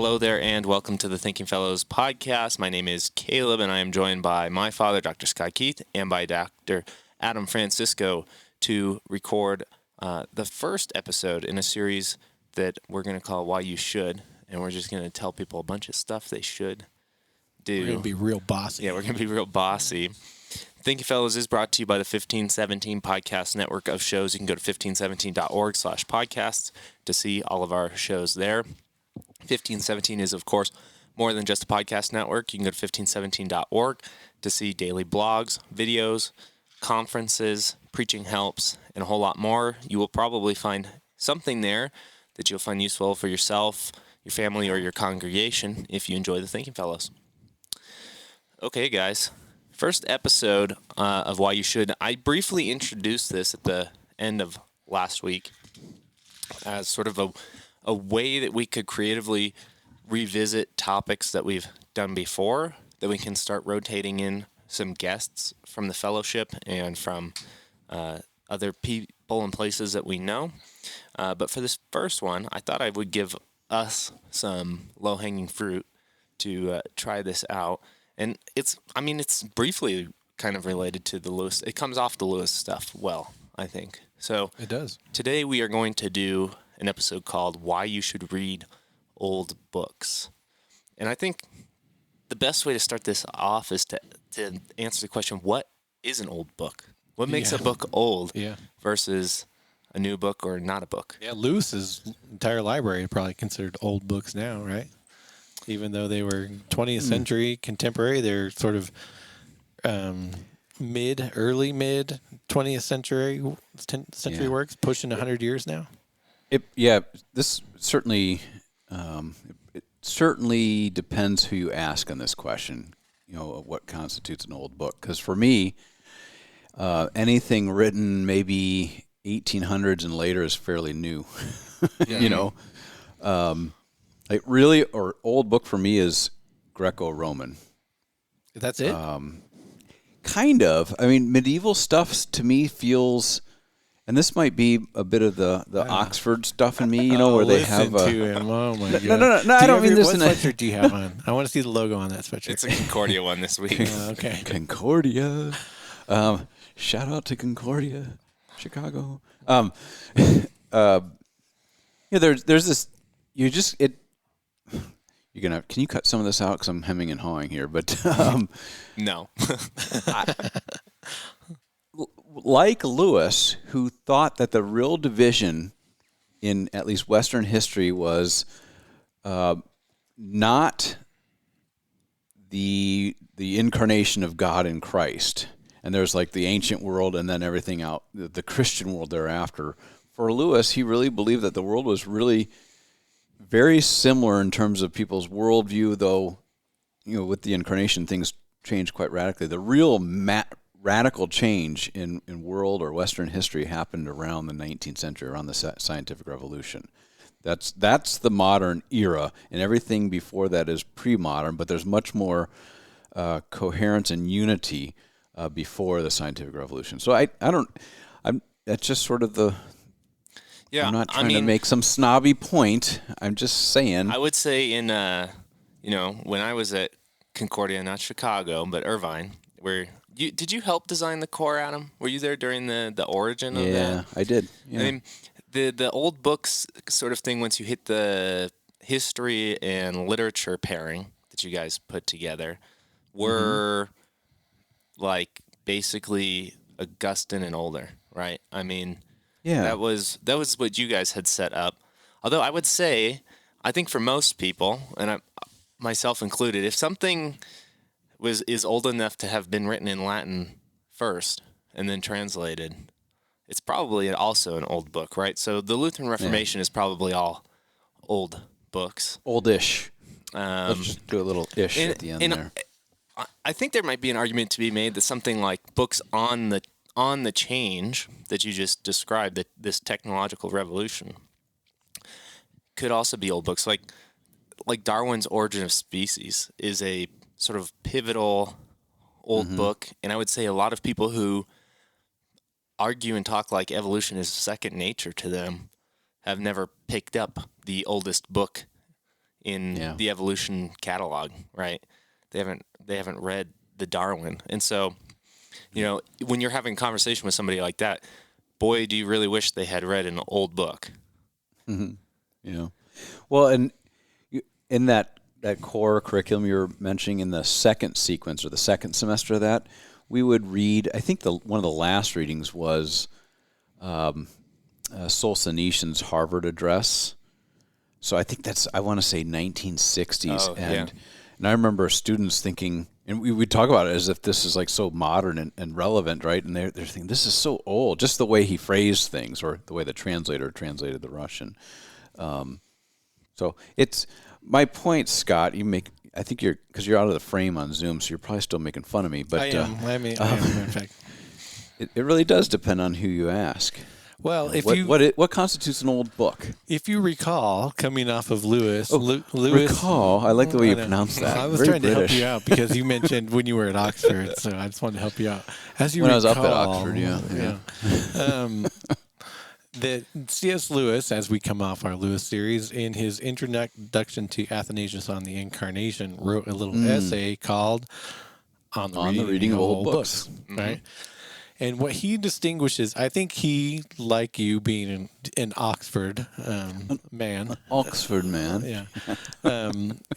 Hello there, and welcome to the Thinking Fellows podcast. My name is Caleb, and I am joined by my father, Dr. Sky Keith, and by Dr. Adam Francisco to record the first episode in a series that we're going to call Why You Should, and we're just going to tell people a bunch of stuff they should do. We're going to be real bossy. Yeah, we're going to be real bossy. Thinking Fellows is brought to you by the 1517 Podcast Network of shows. You can go to 1517.org/podcasts to see all of our shows there. 1517 is, of course, more than just a podcast network. You can go to 1517.org to see daily blogs, videos, conferences, preaching helps, and a whole lot more. You will probably find something there that you'll find useful for yourself, your family, or your congregation if you enjoy the Thinking Fellows. Okay, guys. First episode of Why You Should. I briefly introduced this at the end of last week as sort of a way that we could creatively revisit topics that we've done before, that we can start rotating in some guests from the fellowship and from other people and places that we know. But for this first one, I thought I would give us some low-hanging fruit to try this out. And it's briefly kind of related to the Lewis. It comes off the Lewis stuff well, I think. So it does. Today we are going to do an episode called Why You Should Read Old Books. And I think the best way to start this off is to answer the question, what is an old book? What makes a book old versus a new book or not a book? Yeah, Lewis's entire library probably considered old books now, right? Even though they were 20th century contemporary, they're sort of early mid 20th century works, pushing 100 years now. This certainly it certainly depends who you ask on this question. You know, what constitutes an old book? Because for me, anything written maybe 1800s and later is fairly new. You know, or old book for me is Greco-Roman. That's it. Kind of. I mean, medieval stuff to me feels. And this might be a bit of the Oxford stuff in me, where they have a... to him. Oh, my God. No, I don't mean this in a... What sweatshirt do you have on? I want to see the logo on that sweatshirt. It's a Concordia one this week. Okay. Concordia. Shout out to Concordia, Chicago. There's this... Can you cut some of this out? Because I'm hemming and hawing here, but... No. Like Lewis, who thought that the real division in at least Western history was not the incarnation of God in Christ, and there's like the ancient world and then everything out, the Christian world thereafter. For Lewis, he really believed that the world was really very similar in terms of people's worldview, though, with the incarnation, things changed quite radically. The real radical change in world or Western history happened around the 19th century, around the scientific revolution. That's the modern era, and everything before that is pre-modern, but there's much more coherence and unity before the scientific revolution. So that's just sort of the... Yeah, I'm not trying to make some snobby point. I'm just saying. I would say when I was at Concordia, not Chicago, but Irvine, where... Did you help design the core, Adam? Were you there during the origin of that? Yeah, I did. Yeah. I mean, the old books sort of thing, once you hit the history and literature pairing that you guys put together, were like basically Augustine and older, right? I mean, that was what you guys had set up. Although I would say, I think for most people, and myself included, if something is old enough to have been written in Latin first and then translated, it's probably also an old book, right? So the Lutheran Reformation is probably all old books. Oldish. Let's just do a little ish at the end there. I think there might be an argument to be made that something like books on the change that you just described, that this technological revolution, could also be old books. Like Darwin's Origin of Species is a sort of pivotal old book, and I would say a lot of people who argue and talk like evolution is second nature to them have never picked up the oldest book in the evolution catalog, right? They haven't read the Darwin. And so, when you're having a conversation with somebody like that, boy, do you really wish they had read an old book. Yeah. Well, and in that core curriculum you're mentioning in the second sequence or the second semester of that, we would read, I think one of the last readings was Solzhenitsyn's Harvard address. So I think I want to say 1960s. And I remember students thinking, and we would talk about it as if this is like so modern and relevant, right? And they're thinking, this is so old, just the way he phrased things or the way the translator translated the Russian. So it's my point, Scott. I think because you're out of the frame on Zoom, so you're probably still making fun of me. But I am. I am, in fact. It really does depend on who you ask. Well, what constitutes an old book? If you recall, coming off of Lewis, recall. I like the way you pronounce that. I was Very trying British. to help you out because you mentioned when you were at Oxford, so I just wanted to help you out. When I was up at Oxford, yeah. That C.S. Lewis, as we come off our Lewis series, in his introduction to Athanasius on the Incarnation, wrote a little essay called "On the Reading of Old Books," right? And what he distinguishes, I think he, like you, being an Oxford man, Oxford man,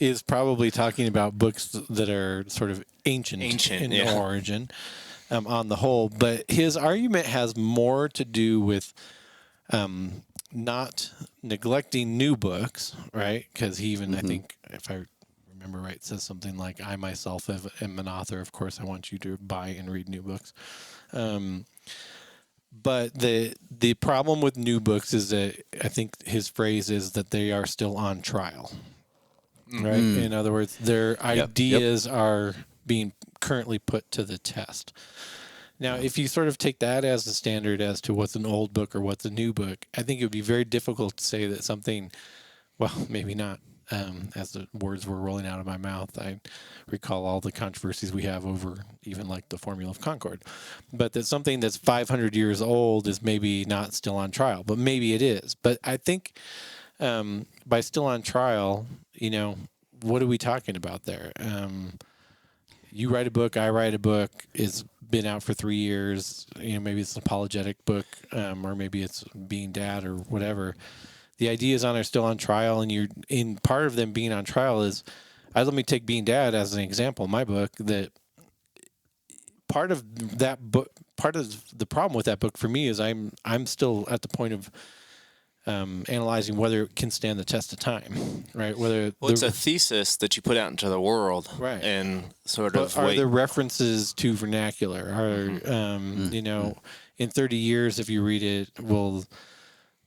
is probably talking about books that are sort of ancient in origin, on the whole. But his argument has more to do with not neglecting new books, right? Because he even, I think, if I remember right, says something like, I myself am an author. Of course, I want you to buy and read new books. But the problem with new books is that I think his phrase is that they are still on trial, right? In other words, their ideas are being currently put to the test. Now, if you sort of take that as the standard as to what's an old book or what's a new book, I think it would be very difficult to say that something, well, maybe not. As the words were rolling out of my mouth, I recall all the controversies we have over even like the Formula of Concord. But that something that's 500 years old is maybe not still on trial, but maybe it is. But I think by still on trial, what are we talking about there? You write a book, I write a book, it's been out for 3 years, maybe it's an apologetic book, or maybe it's Being Dad or whatever. The ideas on are still on trial, and you're in part of them being on trial is, let me take Being Dad as an example. My book, that part of that book, part of the problem with that book for me is I'm still at the point of analyzing whether it can stand the test of time, right? It's a thesis that you put out into the world, right? And are there references to vernacular? Are in 30 years, if you read it, will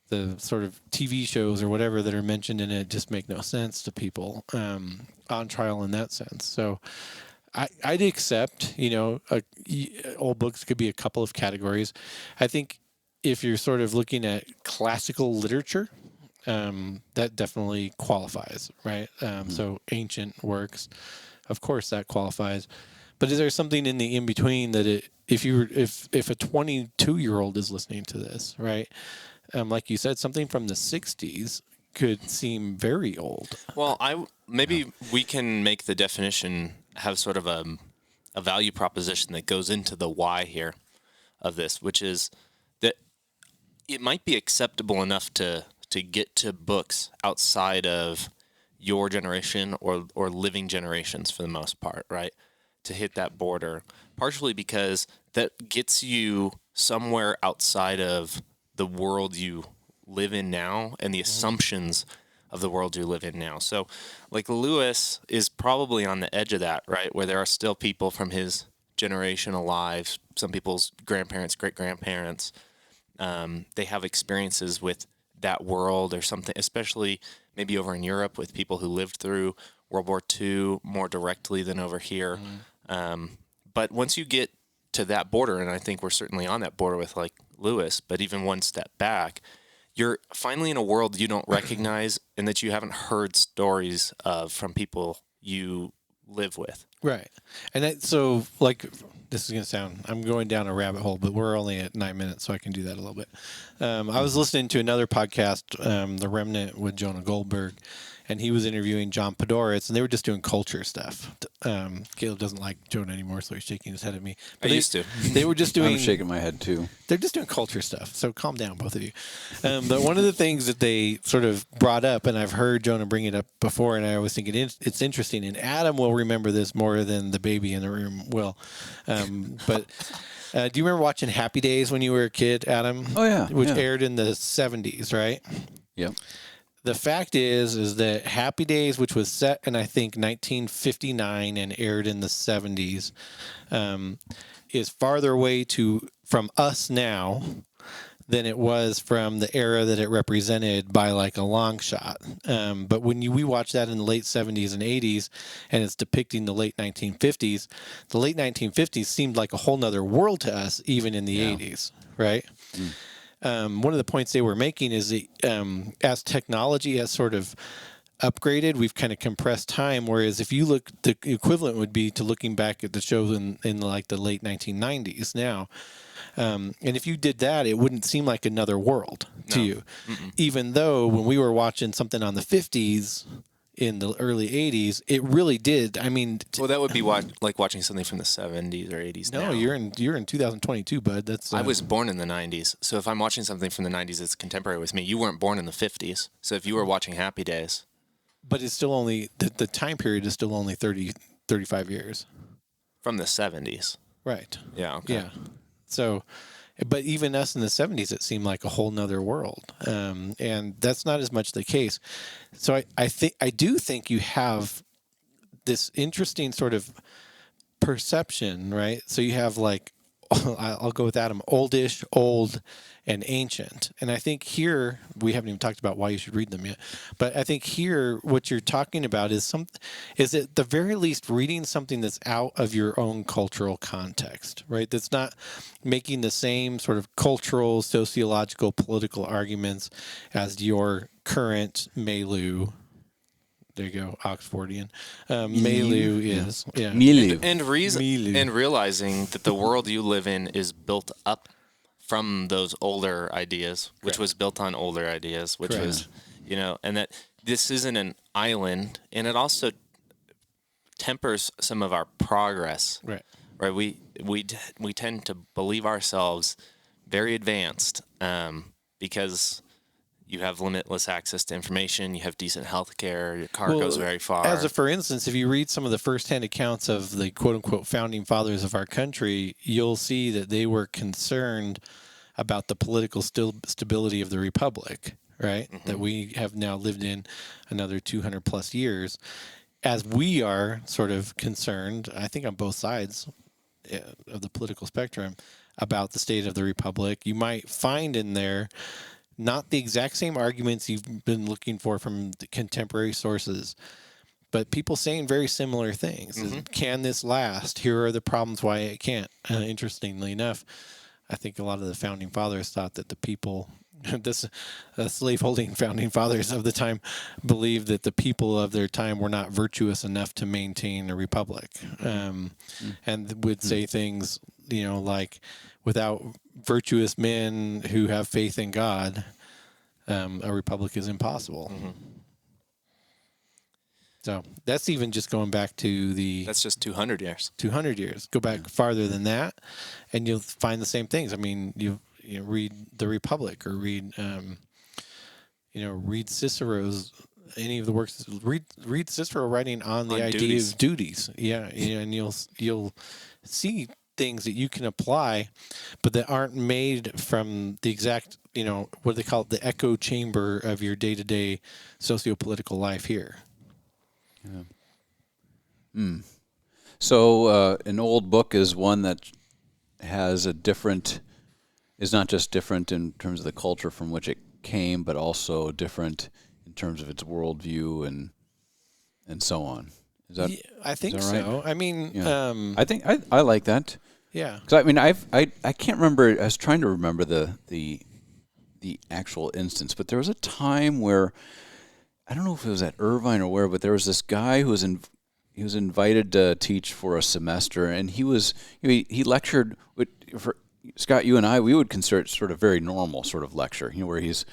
the sort of TV shows or whatever that are mentioned in it just make no sense to people on trial in that sense? So I'd accept, old books could be a couple of categories. I think if you're sort of looking at classical literature, that definitely qualifies, right? So ancient works, of course, that qualifies. But is there something in the in between that if a 22-year-old is listening to this, right? Like you said, something from the 60s could seem very old. Well, maybe we can make the definition have sort of a value proposition that goes into the why here of this, which is that it might be acceptable enough to get to books outside of your generation or living generations for the most part, right? To hit that border, partially because that gets you somewhere outside of the world you live in now and the assumptions of the world you live in now. So like Lewis is probably on the edge of that, right? Where there are still people from his generation alive, some people's grandparents, great-grandparents. They have experiences with that world or something, especially maybe over in Europe with people who lived through World War II more directly than over here. But once you get to that border, and I think we're certainly on that border with like Lewis, but even one step back, you're finally in a world you don't recognize and that you haven't heard stories of from people you live with. Right. And so like, this is going to sound, I'm going down a rabbit hole, but we're only at 9 minutes, so I can do that a little bit. I was listening to another podcast, The Remnant with Jonah Goldberg, and he was interviewing John Podhoretz, and they were just doing culture stuff. Caleb doesn't like Jonah anymore, so he's shaking his head at me. But I used to. They were just doing. I'm shaking my head too. They're just doing culture stuff, so calm down, both of you. But one of the things that they sort of brought up, and I've heard Jonah bring it up before, and I always think it's interesting, and Adam will remember this more than the baby in the room will. But do you remember watching Happy Days when you were a kid, Adam? Oh, yeah. Which aired in the 70s, right? Yep. The fact is that Happy Days, which was set in, I think, 1959 and aired in the 70s, is farther away from us now than it was from the era that it represented by like a long shot. But when we watch that in the late 70s and 80s, and it's depicting the late 1950s, the late 1950s seemed like a whole nother world to us, even in the 80s, right? One of the points they were making is that as technology has sort of upgraded, we've kind of compressed time. Whereas if you look, the equivalent would be to looking back at the shows in like the late 1990s now. And if you did that, it wouldn't seem like another world to you. Mm-mm. Even though when we were watching something on the 50s in the early 80s, it really did. I mean, well, that would be like watching something from the 70s or 80s. No, now. you're in 2022, bud. That's I was born in the 90s, so if I'm watching something from the 90s, it's contemporary with me. You weren't born in the 50s, so if you were watching Happy Days, but it's still only the time period is still only 35 years from the 70s. Right. Yeah. Okay. Yeah. So, but even us in the 70s, it seemed like a whole nother world. And that's not as much the case. So I do think you have this interesting sort of perception, right? So you have like, I'll go with Adam, oldish, old, and ancient. And I think here, we haven't even talked about why you should read them yet, but I think here what you're talking about is at the very least reading something that's out of your own cultural context, right? That's not making the same sort of cultural, sociological, political arguments as your current milieu. There you go, Oxfordian. Milieu is, yeah. Milieu. And realizing that the world you live in is built up from those older ideas, which was built on older ideas, which was, and that this isn't an island, and it also tempers some of our progress. Right. Right. We tend to believe ourselves very advanced because you have limitless access to information. You have decent health care. Your car goes very far. For instance, if you read some of the firsthand accounts of the quote-unquote founding fathers of our country, you'll see that they were concerned about the political stability of the republic, right? Mm-hmm. That we have now lived in another 200 plus years. As we are sort of concerned, I think on both sides of the political spectrum, about the state of the republic, you might find in there not the exact same arguments you've been looking for from the contemporary sources, but people saying very similar things. Mm-hmm. Can this last? Here are the problems why it can't. Interestingly enough, I think a lot of the founding fathers thought that the people, slaveholding founding fathers of the time, believed that the people of their time were not virtuous enough to maintain a republic, and would say things, like, without virtuous men who have faith in God, a republic is impossible. Mm-hmm. So that's even just going back to That's just 200 years. 200 years. Go back farther than that, and you'll find the same things. I mean, you read The Republic, or read Cicero's, any of the works. Read Cicero writing on the idea of duties. Yeah, and you'll see things that you can apply, but that aren't made from the exact, what they call it, the echo chamber of your day-to-day socio-political life here. Yeah. So an old book is one that has is not just different in terms of the culture from which it came, but also different in terms of its worldview and so on. I think so. Right? I mean, I think I like that. Yeah. Because I mean, I can't remember. I was trying to remember the actual instance, but there was a time where, I don't know if it was at Irvine or where, but there was this guy who was he was invited to teach for a semester, and he lectured for Scott. You and I, we would consider it sort of very normal sort of lecture, where he's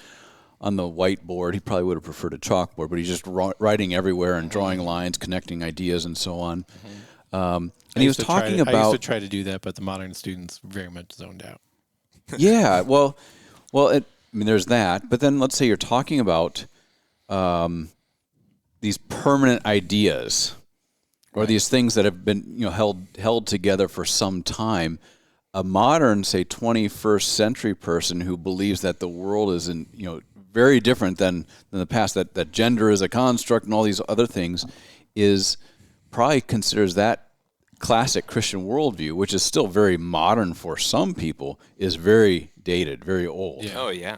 on the whiteboard. He probably would have preferred a chalkboard, but he's just writing everywhere and drawing lines, connecting ideas, and so on. And he was talking about. I used to try to do that, but the modern students very much zoned out. Yeah, well, there's that. But then let's say you're talking about these permanent ideas, or these things that have been held together for some time. A modern, say, 21st century person who believes that the world is very different than the past, that gender is a construct and all these other things, probably considers that classic Christian worldview, which is still very modern for some people, is very dated, very old. Yeah. Oh yeah.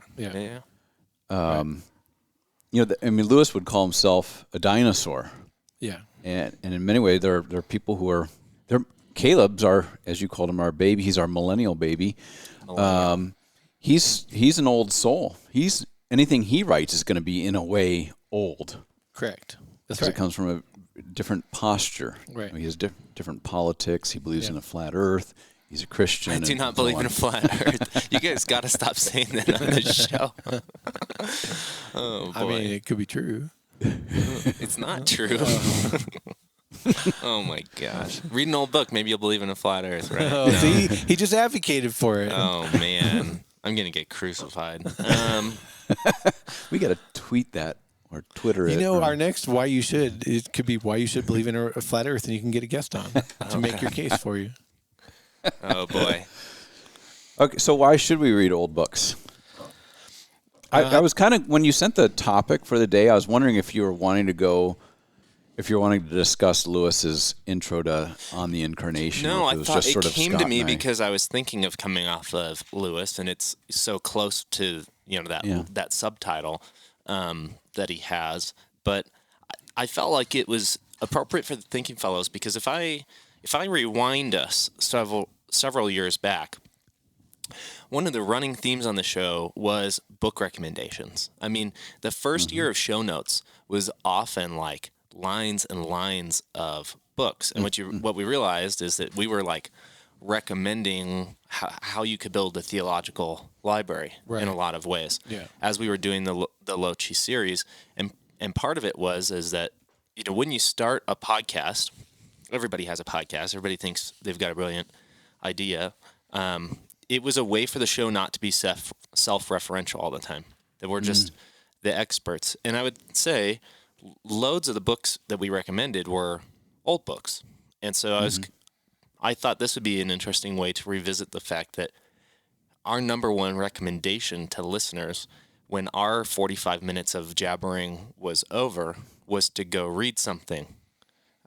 Lewis would call himself a dinosaur. Yeah. And in many ways, there are people who are Caleb's our, as you called him, our baby. He's our millennial baby. He's an old soul. Anything he writes is going to be in a way old. Correct. That's right. right. It comes from a different posture. Right. He has different politics. He believes in a flat Earth. He's a Christian. I do not believe in a flat Earth. You guys got to stop saying that on the show. Oh boy. I mean, it could be true. It's not true. Oh my gosh. Read an old book. Maybe you'll believe in a flat Earth, right? Oh, see? He just advocated for it. Oh man. I'm going to get crucified. We got to tweet that or Twitter it. Our next Why You Should, it could be Why You Should Believe in a Flat Earth, and you can get a guest on to make your case for you. Oh boy. Okay, so why should we read old books? I was kind of, when you sent the topic for the day, I was wondering if you were wanting to discuss Lewis's intro to On the Incarnation. No, I thought it came to me and because I was thinking of coming off of Lewis, and it's so close to that subtitle that he has. But I felt like it was appropriate for the Thinking Fellows because if I rewind us several years back, one of the running themes on the show was book recommendations. I mean, the first year of show notes was often like lines and lines of books. And what we realized is that we were like recommending how you could build a theological library in a lot of ways. Yeah. As we were doing the Lochi series. And part of it is that, when you start a podcast, everybody has a podcast. Everybody thinks they've got a brilliant idea. It was a way for the show not to be self-referential all the time. That we're just the experts. And I would say loads of the books that we recommended were old books. And so I thought this would be an interesting way to revisit the fact that our number one recommendation to listeners when our 45 minutes of jabbering was over was to go read something.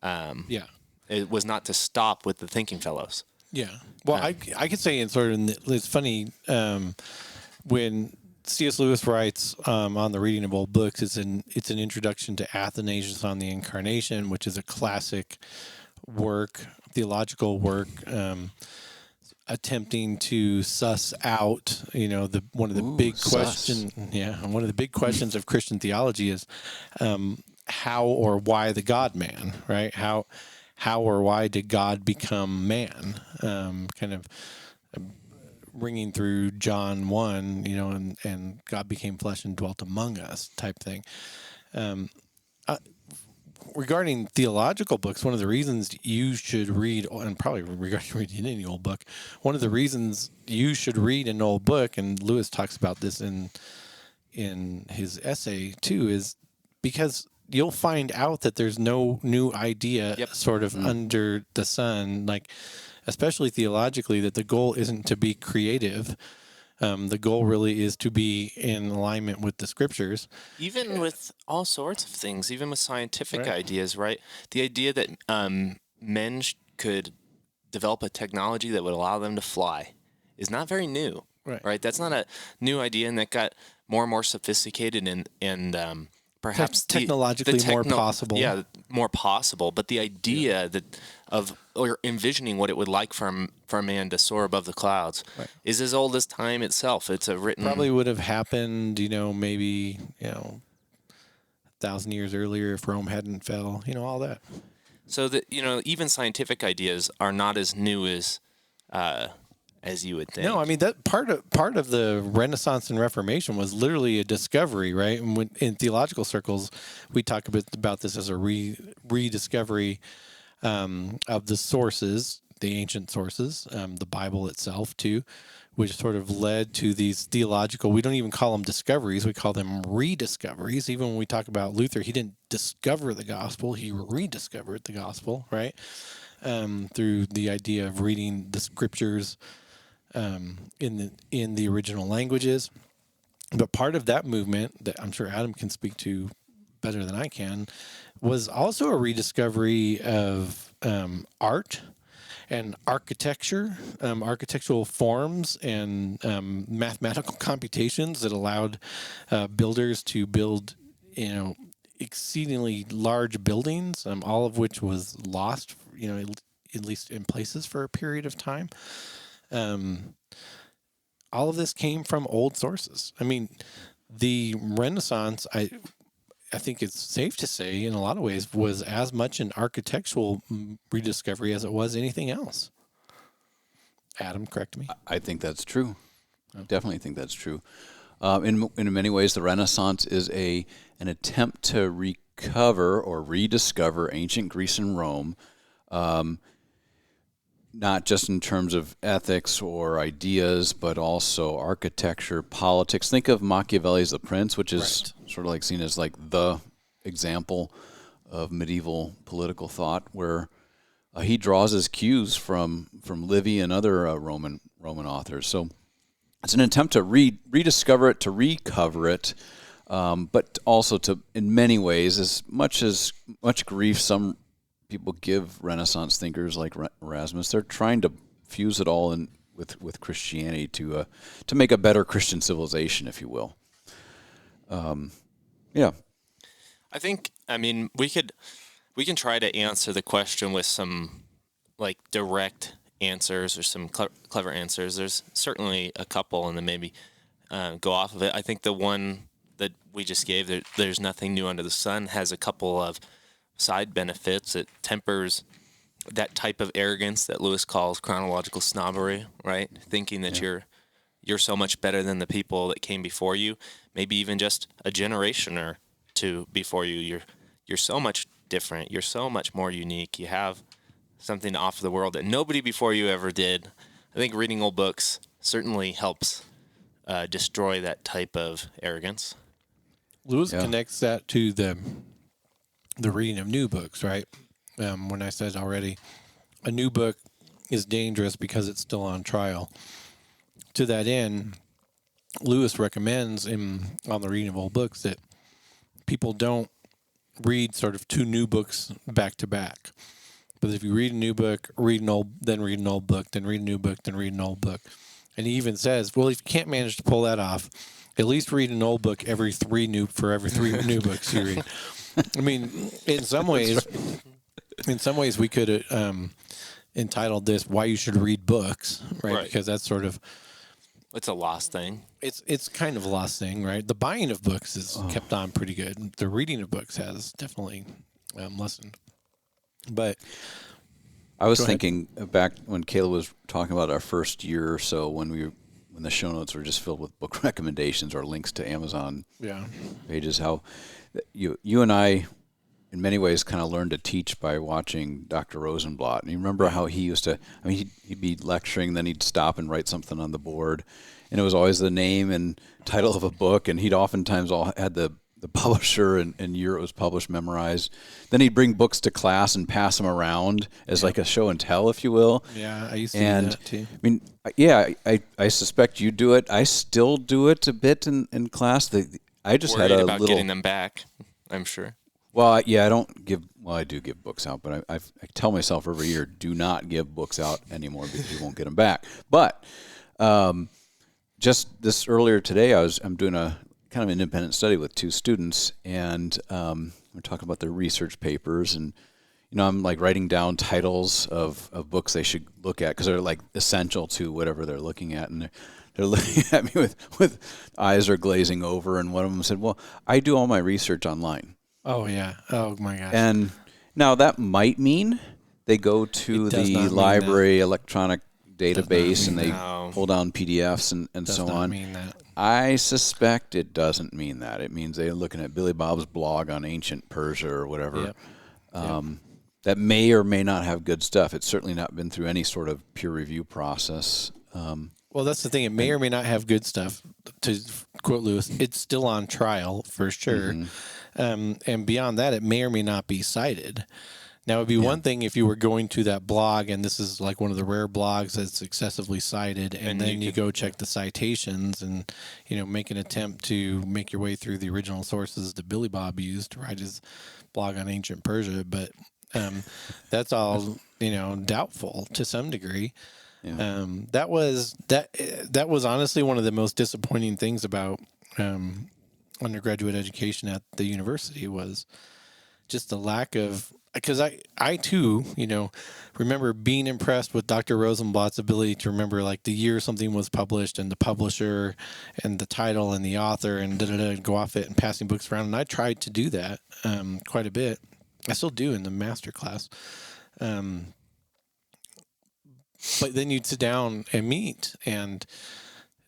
It was not to stop with the Thinking Fellows. Yeah. Well, I could say it's funny when C.S. Lewis writes on the reading of old books. It's an introduction to Athanasius on the Incarnation, which is a classic theological work, attempting to suss out, one of the big questions. Yeah, one of the big questions of Christian theology is how or why the God man, right? How or why did God become man? Kind of ringing through John 1, and God became flesh and dwelt among us type thing. Regarding theological books, one of the reasons you should read, and probably regarding reading any old book, one of the reasons you should read an old book, and Lewis talks about this in his essay too, is because you'll find out that there's no new idea under the sun, like especially theologically, that the goal isn't to be creative. The goal really is to be in alignment with the scriptures. Even with all sorts of things, even with scientific ideas, right? The idea that men could develop a technology that would allow them to fly is not very new, right? That's not a new idea, and that got more and more sophisticated and perhaps technologically more possible. Yeah, more possible. But the idea or envisioning what it would like for a man to soar above the clouds is as old as time itself. It's a written. Probably would have happened, maybe 1,000 years earlier if Rome hadn't fell. All that. So that even scientific ideas are not as new as as you would think. No, I mean that part of the Renaissance and Reformation was literally a discovery, right? And when, in theological circles, we talk a bit about this as a rediscovery of the sources, the ancient sources, the Bible itself too, which sort of led to these theological. We don't even call them discoveries; we call them rediscoveries. Even when we talk about Luther, he didn't discover the gospel; he rediscovered the gospel, right? Through the idea of reading the scriptures in the original languages. But part of that movement that I'm sure Adam can speak to better than I can was also a rediscovery of art and architecture, architectural forms and mathematical computations that allowed builders to build, exceedingly large buildings, all of which was lost, at least in places for a period of time. All of this came from old sources. I mean, the Renaissance, I think it's safe to say, in a lot of ways, was as much an architectural rediscovery as it was anything else. Adam, correct me. I think that's true. I definitely think that's true. In many ways, the Renaissance is an attempt to recover or rediscover ancient Greece and Rome, not just in terms of ethics or ideas, but also architecture, politics. Think of Machiavelli's The Prince, which is sort of like seen as like the example of medieval political thought, where he draws his cues from Livy and other Roman authors. So it's an attempt to rediscover it, to recover it, but also to, in many ways, as much grief some people give Renaissance thinkers like Erasmus, they're trying to fuse it all in with Christianity to make a better Christian civilization, if you will. Yeah. I think, we can try to answer the question with some like direct answers or some clever answers. There's certainly a couple, and then maybe go off of it. I think the one that we just gave, there's nothing new under the sun, has a couple of side benefits. It tempers that type of arrogance that Lewis calls chronological snobbery, right? Thinking that you're so much better than the people that came before you, maybe even just a generation or two before you. You're so much different. You're so much more unique. You have something to offer the world that nobody before you ever did. I think reading old books certainly helps destroy that type of arrogance. Lewis connects that to the reading of new books, right? When I said already, a new book is dangerous because it's still on trial. To that end, Lewis recommends on the reading of old books that people don't read sort of two new books back to back. But if you read a new book, read an old book, then read a new book, then read an old book. And he even says, well, if you can't manage to pull that off, at least read an old book every three new books you read. I mean, in some ways we could entitled this "Why You Should Read Books," right? Because that's sort of it's a lost thing. It's kind of a lost thing, right? The buying of books is kept on pretty good. The reading of books has definitely lessened. But I was thinking back when Kayla was talking about our first year or so, when the show notes were just filled with book recommendations or links to Amazon pages, how you and I, in many ways, kind of learned to teach by watching Dr. Rosenblatt. And you remember how he used to, he'd be lecturing, then he'd stop and write something on the board. And it was always the name and title of a book. And he'd oftentimes had the publisher and year it was published memorized. Then he'd bring books to class and pass them around as like a show and tell, if you will. Yeah, I used to do that too. I mean, I suspect you do it. I still do it a bit in class. I just Worried had a about little getting them back, I'm sure. Well, yeah, I do give books out, but I tell myself every year, do not give books out anymore because you won't get them back. But just this earlier today, I'm doing a kind of independent study with two students, and we're talking about their research papers, and I'm like writing down titles of books they should look at because they're like essential to whatever they're looking at, and they're looking at me with eyes are glazing over, and one of them said, "Well, I do all my research online." Oh, yeah. Oh, my gosh. And now that might mean they go to the library electronic database and they No. pull down PDFs and Does so not on. mean that. I suspect it doesn't mean that. It means they're looking at Billy Bob's blog on ancient Persia or whatever. Yep. That may or may not have good stuff. It's certainly not been through any sort of peer review process. Well, that's the thing. It may or may not have good stuff. To quote Lewis, it's still on trial for sure. And beyond that, it may or may not be cited. Now, it'd be one thing if you were going to that blog, and this is like one of the rare blogs that's excessively cited, and then you go check the citations and, make an attempt to make your way through the original sources that Billy Bob used to write his blog on ancient Persia. But that's all, doubtful to some degree. Yeah. That was honestly one of the most disappointing things about undergraduate education at the university was just the lack of, because I too, remember being impressed with Dr. Rosenblatt's ability to remember like the year something was published and the publisher and the title and the author and go off it and passing books around. And I tried to do that quite a bit. I still do in the master class. But then you'd sit down and meet, and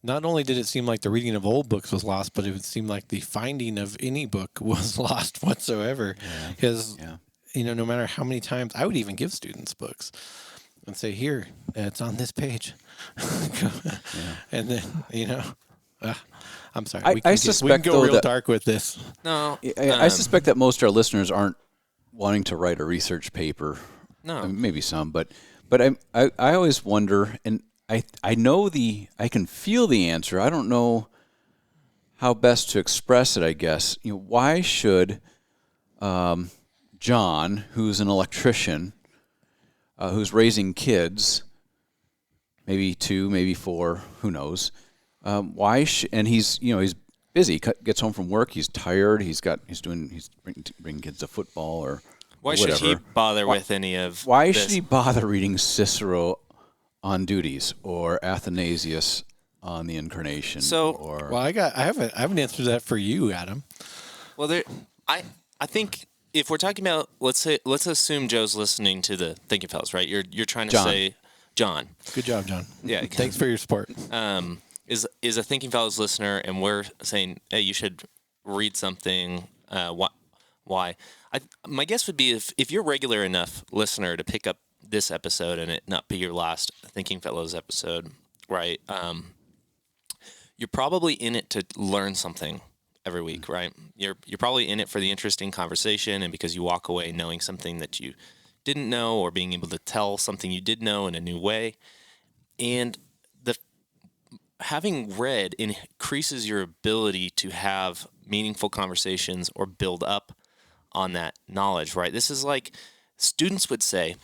not only did it seem like the reading of old books was lost, but it would seem like the finding of any book was lost whatsoever. Because, no matter how many times, I would even give students books and say, here, it's on this page. And then, I'm sorry. I suspect, we can go real dark with this. No. I suspect that most of our listeners aren't wanting to write a research paper. No. I mean, maybe some, but I always wonder, and I know I can feel the answer. I don't know how best to express it, I guess. Why should John, who's an electrician, who's raising kids, maybe 2, maybe 4, who knows, and he's busy, gets home from work, he's tired, he's bringing kids to football or why should he bother with any of Why this? should he bother reading Cicero on duties or Athanasius on the Incarnation? Well, I have an answer to that for you, Adam. Well, I think if we're talking about, let's assume Joe's listening to the Thinking Fellows, right? You're trying to say John. Good job, John. Yeah. Thanks for your support. Is a Thinking Fellows listener, and we're saying, hey, you should read something. Why? My guess would be if you're a regular enough listener to pick up this episode and it not be your last Thinking Fellows episode, right? You're probably in it to learn something every week, right? You're probably in it for the interesting conversation and because you walk away knowing something that you didn't know or being able to tell something you did know in a new way. And having read increases your ability to have meaningful conversations or build up on that knowledge, right? This is like students would say,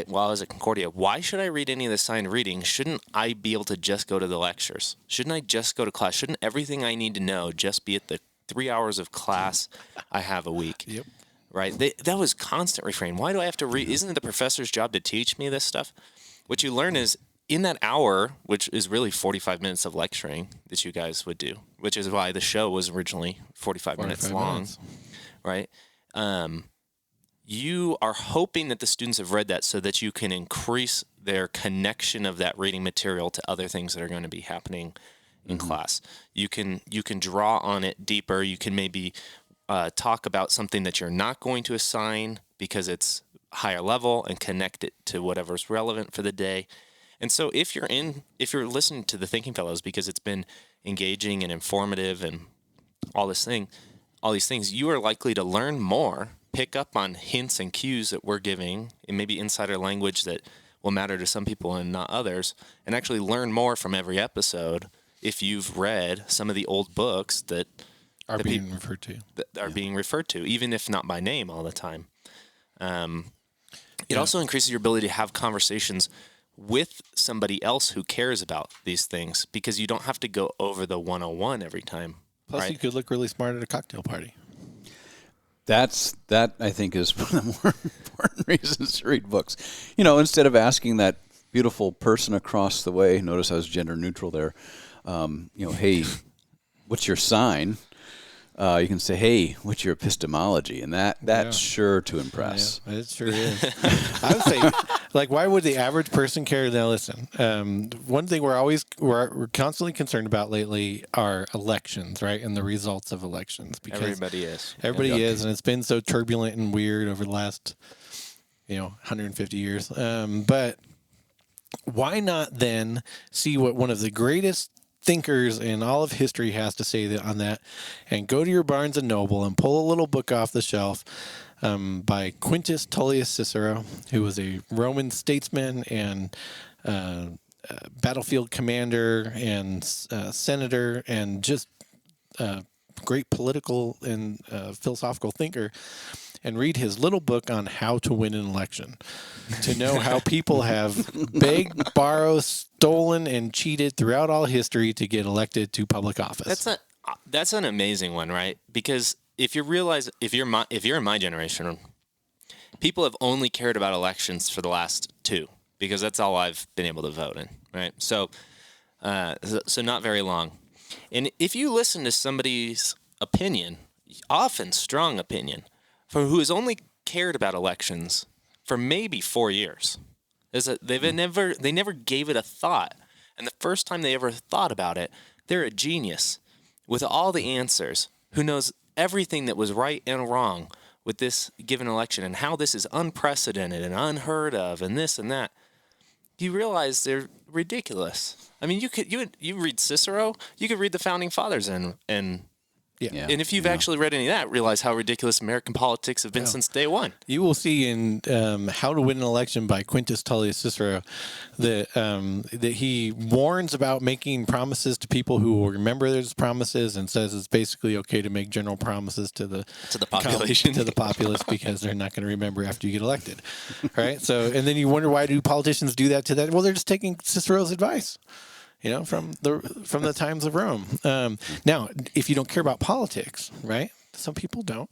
while I was at Concordia, why should I read any of the assigned reading? Shouldn't I be able to just go to the lectures? Shouldn't I just go to class? Shouldn't everything I need to know just be at the 3 hours of class I have a week? Yep. Right? That was constant refrain. Why do I have to read? Isn't it the professor's job to teach me this stuff? What you learn is in that hour, which is really 45 minutes of lecturing that you guys would do, which is why the show was originally 45 minutes long. Right? You are hoping that the students have read that so that you can increase their connection of that reading material to other things that are going to be happening in class. You can draw on it deeper. You can maybe talk about something that you're not going to assign because it's higher level and connect it to whatever's relevant for the day. And so if you're listening to the Thinking Fellows because it's been engaging and informative and all these things, you are likely to learn more, pick up on hints and cues that we're giving, and maybe insider language that will matter to some people and not others, and actually learn more from every episode if you've read some of the old books that are being referred to. That are being referred to, even if not by name all the time. It also increases your ability to have conversations with somebody else who cares about these things because you don't have to go over the 101 every time. Plus, right? you could look really smart at a cocktail party. That I think is one of the more important reasons to read books. Instead of asking that beautiful person across the way, notice I was gender neutral there. Hey, what's your sign? You can say, hey, what's your epistemology? And that's sure to impress. Yeah, it sure is. I would say, Like, why would the average person care? Now, listen. One thing we're constantly concerned about lately are elections, right, and the results of elections. Because Everybody is. everybody is, and it's been so turbulent and weird over the last, 150 years. But why not then see what one of the greatest thinkers in all of history has to say on that, and go to your Barnes and Noble and pull a little book off the shelf by Quintus Tullius Cicero, who was a Roman statesman and battlefield commander and senator, and just great political and philosophical thinker, and read his little book on how to win an election, to know how people have begged, borrowed, stolen, and cheated throughout all history to get elected to public office. That's an amazing one, right? Because if you're in my generation, people have only cared about elections for the last 2, because that's all I've been able to vote in, right? So not very long. And if you listen to somebody's opinion, often strong opinion, for who has only cared about elections for maybe 4 years, is that they never gave it a thought. And the first time they ever thought about it, they're a genius with all the answers, who knows everything that was right and wrong with this given election and how this is unprecedented and unheard of and this and that. You realize they're ridiculous. I mean, you read Cicero, you could read the Founding Fathers and if you've actually read any of that, realize how ridiculous American politics have been since day one. You will see in How to Win an Election by Quintus Tullius Cicero that he warns about making promises to people who will remember those promises, and says it's basically okay to make general promises to the population, to the populace, because they're not going to remember after you get elected, right? So, and then you wonder, why do politicians do that to that? Well, they're just taking Cicero's advice, from the times of Rome. Now, if you don't care about politics, right? Some people don't.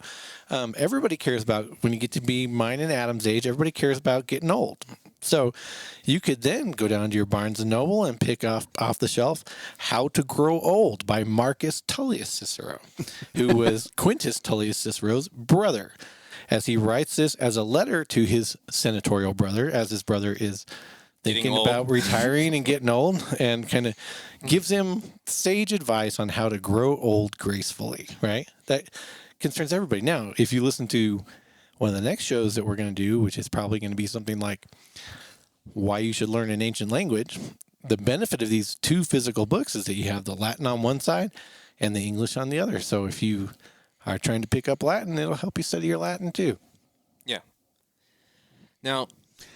Everybody cares about, when you get to be mine and Adam's age, everybody cares about getting old. So you could then go down to your Barnes and Noble and pick off the shelf How to Grow Old by Marcus Tullius Cicero, who was Quintus Tullius Cicero's brother, as he writes this as a letter to his senatorial brother, as his brother is thinking about retiring and getting old, and kind of gives him sage advice on how to grow old gracefully, right? That concerns everybody. Now, if you listen to one of the next shows that we're going to do, which is probably going to be something like Why You Should Learn an Ancient Language, the benefit of these 2 physical books is that you have the Latin on one side and the English on the other. So if you are trying to pick up Latin, it'll help you study your Latin too. Yeah. Now,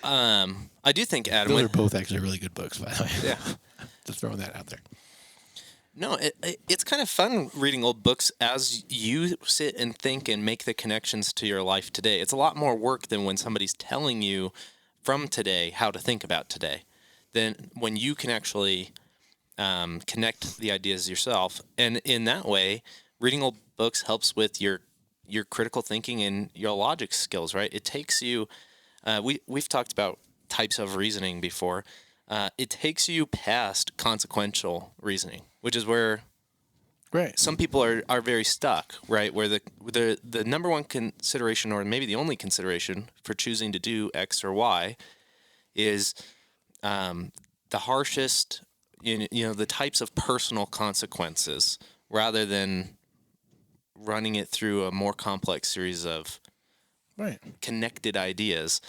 I do think, Adam, those are both actually really good books, by the way. Yeah. Just throwing that out there. No, it's kind of fun reading old books as you sit and think and make the connections to your life today. It's a lot more work than when somebody's telling you from today how to think about today, than when you can actually connect the ideas yourself. And in that way, reading old books helps with your critical thinking and your logic skills, right? It takes you, we've talked about types of reasoning before. It takes you past consequential reasoning, which is where some people are very stuck, right? Where the number one consideration, or maybe the only consideration for choosing to do X or Y, is the harshest, the types of personal consequences, rather than running it through a more complex series of connected ideas.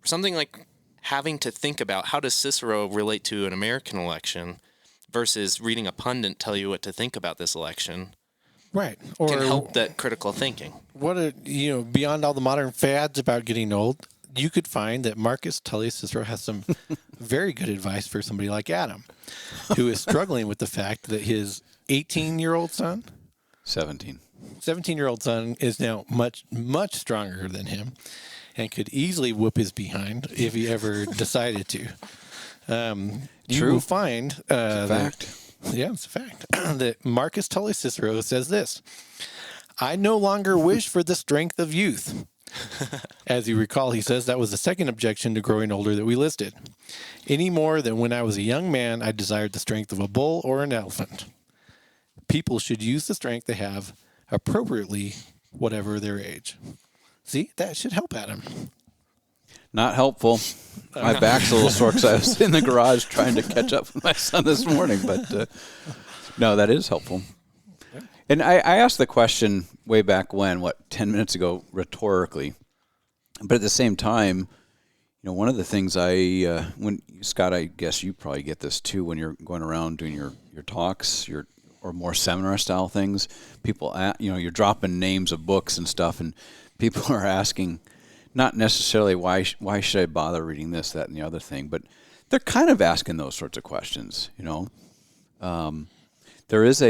Something like having to think about, how does Cicero relate to an American election versus reading a pundit tell you what to think about this election, or can help that critical thinking. Beyond all the modern fads about getting old, you could find that Marcus Tullius Cicero has some very good advice for somebody like Adam, who is struggling with the fact that his 18-year-old son, 17-year-old son is now much, much stronger than him, and could easily whoop his behind if he ever decided to. You will find it's a fact. It's a fact that Marcus Tullius Cicero says this: "I no longer wish for the strength of youth." As you recall, he says that was the second objection to growing older that we listed. "Any more than when I was a young man, I desired the strength of a bull or an elephant. People should use the strength they have appropriately, whatever their age." See, that should help Adam. Not helpful. My back's a little sore because I was in the garage trying to catch up with my son this morning. But no, that is helpful. And I asked the question way back when, 10 minutes ago, rhetorically. But at the same time, one of the things when Scott, I guess you probably get this too when you're going around doing your talks, or more seminar style things. People, you're dropping names of books and stuff, and people are asking, not necessarily why should I bother reading this, that, and the other thing, but they're kind of asking those sorts of questions. There is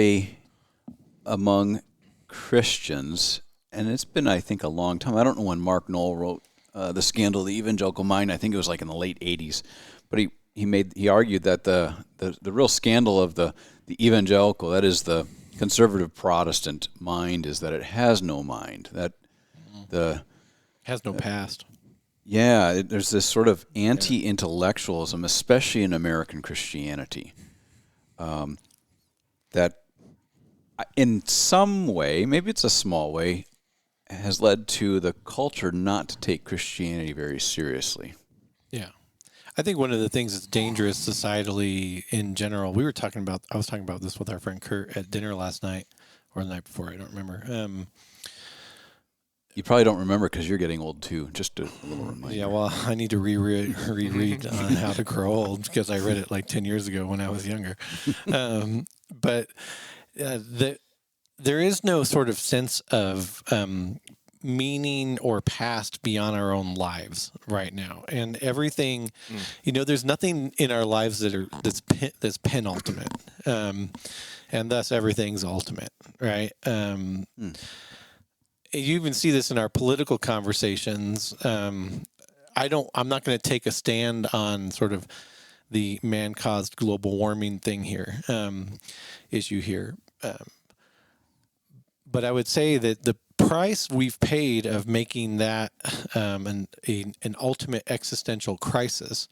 among Christians, and it's been, I think, a long time. I don't know when Mark Knoll wrote The Scandal of the Evangelical Mind. I think it was like in the late 80s. But he argued that the real scandal of the evangelical, that is the conservative Protestant mind, is that it has no mind. That has no past. Yeah, there's this sort of anti-intellectualism, especially in American Christianity, that in some way, maybe it's a small way, has led to the culture not to take Christianity very seriously. Yeah. I think one of the things that's dangerous societally in general, I was talking about this with our friend Kurt at dinner last night, or the night before, I don't remember. You probably don't remember because you're getting old too, just a little reminder. Yeah, well, I need to reread on How to Grow Old because I read it like 10 years ago when I was younger. But there is no sort of sense of meaning or past beyond our own lives right now, and everything, there's nothing in our lives that's penultimate, and thus everything's ultimate, right? You even see this in our political conversations. I'm not going to take a stand on sort of the man-caused global warming thing here, issue here. But I would say that the price we've paid of making that an ultimate existential crisis,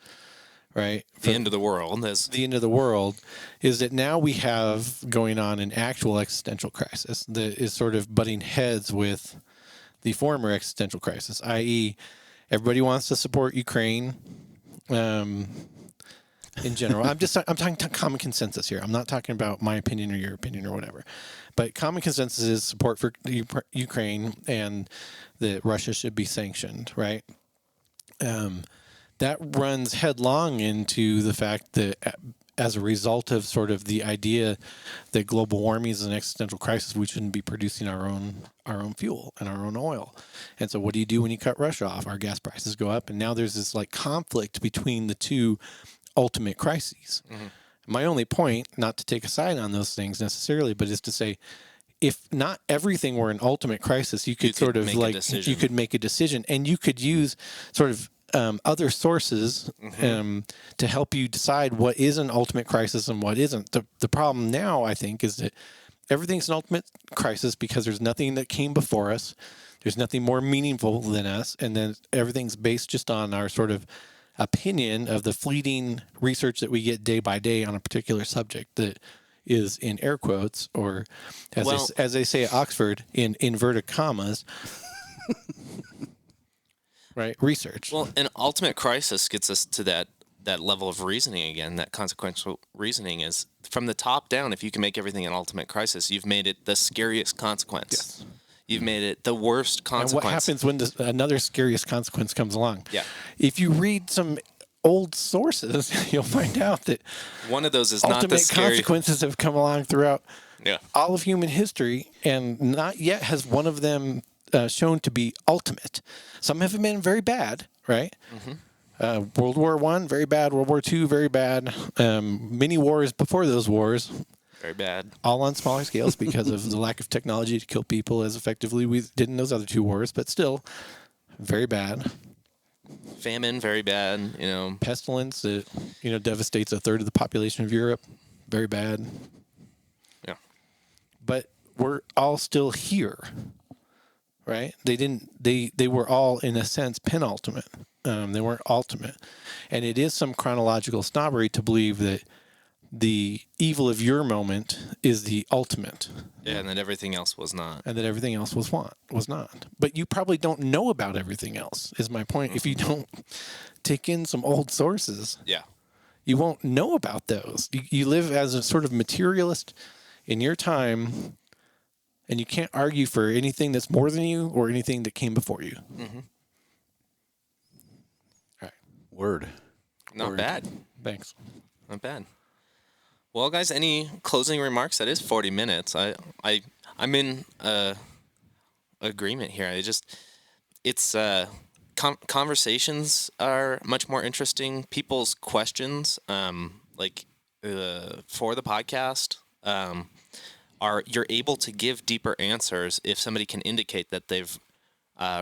right? The end of the world. The end of the world is that now we have going on an actual existential crisis that is sort of butting heads with the former existential crisis, i.e., everybody wants to support Ukraine. In general, I'm talking common consensus here. I'm not talking about my opinion or your opinion or whatever, but common consensus is support for Ukraine and that Russia should be sanctioned, right? That runs headlong into the fact that as a result of sort of the idea that global warming is an existential crisis, we shouldn't be producing our own fuel and our own oil. And so what do you do when you cut Russia off? Our gas prices go up, and now there's this like conflict between the two ultimate crises. Mm-hmm. My only point, not to take a side on those things necessarily, but is to say, if not everything were an ultimate crisis, you could make a decision, and you could use sort of other sources to help you decide what is an ultimate crisis and what isn't. The problem now, I think, is that everything's an ultimate crisis because there's nothing that came before us. There's nothing more meaningful than us, and then everything's based just on our sort of opinion of the fleeting research that we get day by day on a particular subject that is in air quotes, or as they say at Oxford, in inverted commas, right? Research. Well, an ultimate crisis gets us to that level of reasoning again. That consequential reasoning is from the top down. If you can make everything an ultimate crisis, you've made it the scariest consequence. Yes. You've made it the worst consequence. And what happens when another scariest consequence comes along? Yeah. If you read some old sources, you'll find out that one of those is not the ultimate scary consequences have come along throughout all of human history, and not yet has one of them shown to be ultimate. Some have been very bad, right? Mm-hmm. World War I, very bad. World War II, very bad. Many wars before those wars, very bad. All on smaller scales because of the lack of technology to kill people as effectively we did in those other two wars, but still very bad. Famine, very bad. Pestilence that devastates a third of the population of Europe, very bad. Yeah. But we're all still here, right? They were all in a sense penultimate. They weren't ultimate, and it is some chronological snobbery to believe that the evil of your moment is the ultimate. Yeah, and that everything else was not. And that everything else was not. But you probably don't know about everything else, is my point. If you don't take in some old sources, Yeah. you won't know about those. You live as a sort of materialist in your time, and you can't argue for anything that's more than you or anything that came before you. Mm-hmm. All right. Word. Not bad. Thanks. Not bad. Well, guys, any closing remarks? That is 40 minutes. I'm in agreement here. It's conversations are much more interesting. People's questions, for the podcast, you're able to give deeper answers if somebody can indicate that they've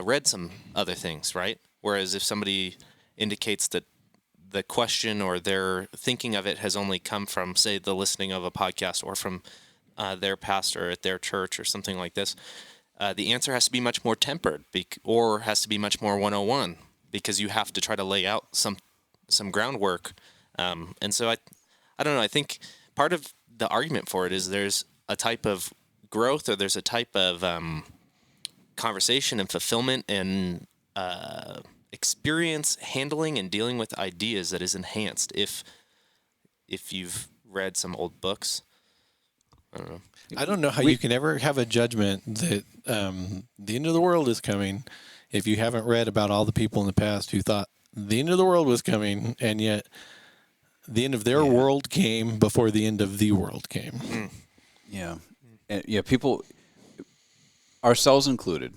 read some other things, right? Whereas if somebody indicates that the question or their thinking of it has only come from, say, the listening of a podcast or from their pastor at their church or something like this, the answer has to be much more tempered or has to be much more 101 because you have to try to lay out some groundwork. And so I don't know. I think part of the argument for it is there's a type of growth or there's a type of conversation and fulfillment and experience handling and dealing with ideas that is enhanced if you've read some old books. I don't know how you can ever have a judgment that the end of the world is coming if you haven't read about all the people in the past who thought the end of the world was coming, and yet the end of their world came before the end of the world came. Yeah. And, people, ourselves included,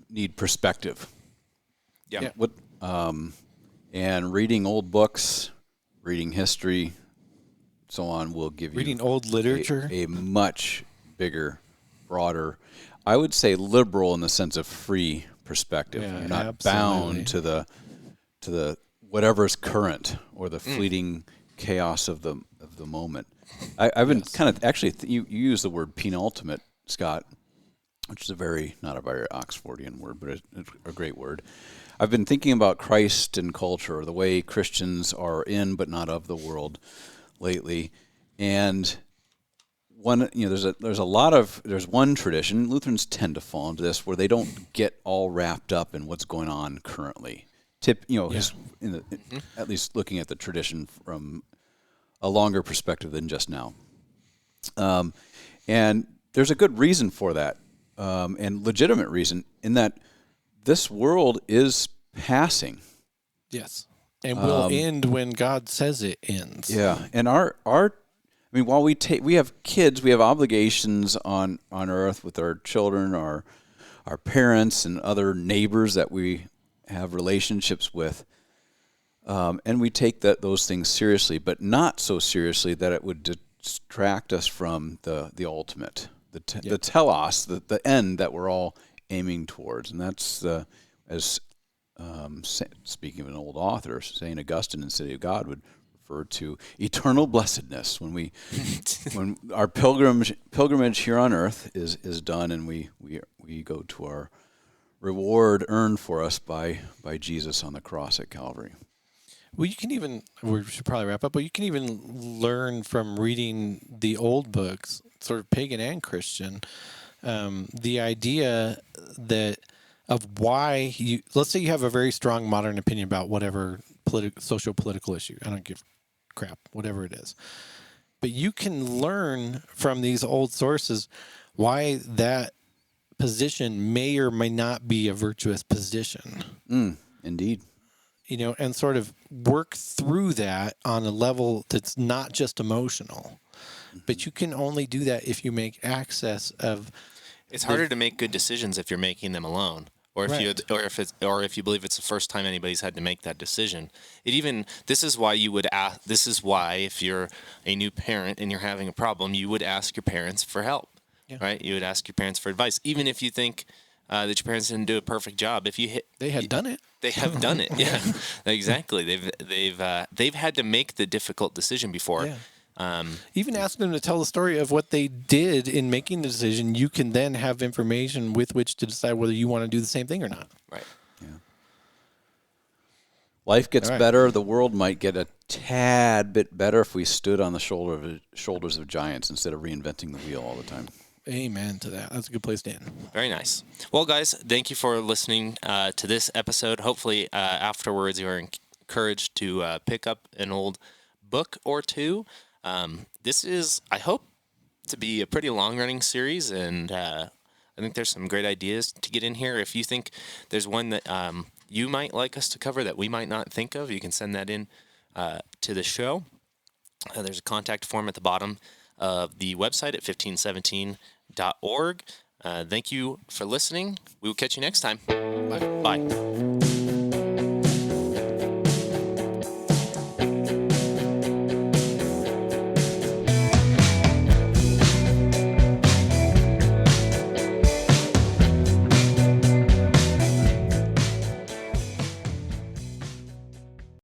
need perspective. Yeah. And reading old books, reading history, so on, will give you reading old literature a much bigger, broader, I would say liberal in the sense of free perspective. Yeah, You're not absolutely. bound to the whatever's current or the fleeting chaos of the moment. I've been kind of actually you use the word penultimate, Scott, which is not a very Oxfordian word, but a great word. I've been thinking about Christ and culture, the way Christians are in but not of the world lately, and there's one tradition. Lutherans tend to fall into this where they don't get all wrapped up in what's going on currently. At least looking at the tradition from a longer perspective than just now, and there's a good reason for that, and legitimate reason in that this world is passing. Yes. And will end when God says it ends. Yeah. And while we have kids, we have obligations on earth with our children, our parents, and other neighbors that we have relationships with. And we take those things seriously, but not so seriously that it would distract us from the ultimate, the telos, the end that we're all aiming towards. And that's, speaking of an old author, St. Augustine in City of God would refer to eternal blessedness when our pilgrimage here on earth is done and we go to our reward earned for us by Jesus on the cross at Calvary. Well, we should probably wrap up, but you can even learn from reading the old books, sort of pagan and Christian, the idea of why let's say you have a very strong modern opinion about whatever social political issue. I don't give crap, whatever it is. But you can learn from these old sources why that position may or may not be a virtuous position. Indeed. And sort of work through that on a level that's not just emotional. But you can only do that if you make access of. It's harder to make good decisions if you're making them alone, or if you believe it's the first time anybody's had to make that decision. This is why you would ask. This is why if you're a new parent and you're having a problem, you would ask your parents for help, right? You would ask your parents for advice, even if you think that your parents didn't do a perfect job. They have done it. They have done it. Yeah, exactly. They've had to make the difficult decision before. Yeah. Even ask them to tell the story of what they did in making the decision. You can then have information with which to decide whether you want to do the same thing or not. Right. Yeah. Life gets better. The world might get a tad bit better if we stood on the shoulders of giants instead of reinventing the wheel all the time. Amen to that. That's a good place to end. Very nice. Well, guys, thank you for listening to this episode. Hopefully, afterwards, you are encouraged to pick up an old book or two. This is, I hope, to be a pretty long-running series, and I think there's some great ideas to get in here. If you think there's one that you might like us to cover that we might not think of, you can send that in to the show. There's a contact form at the bottom of the website at 1517.org. Thank you for listening. We will catch you next time. Bye.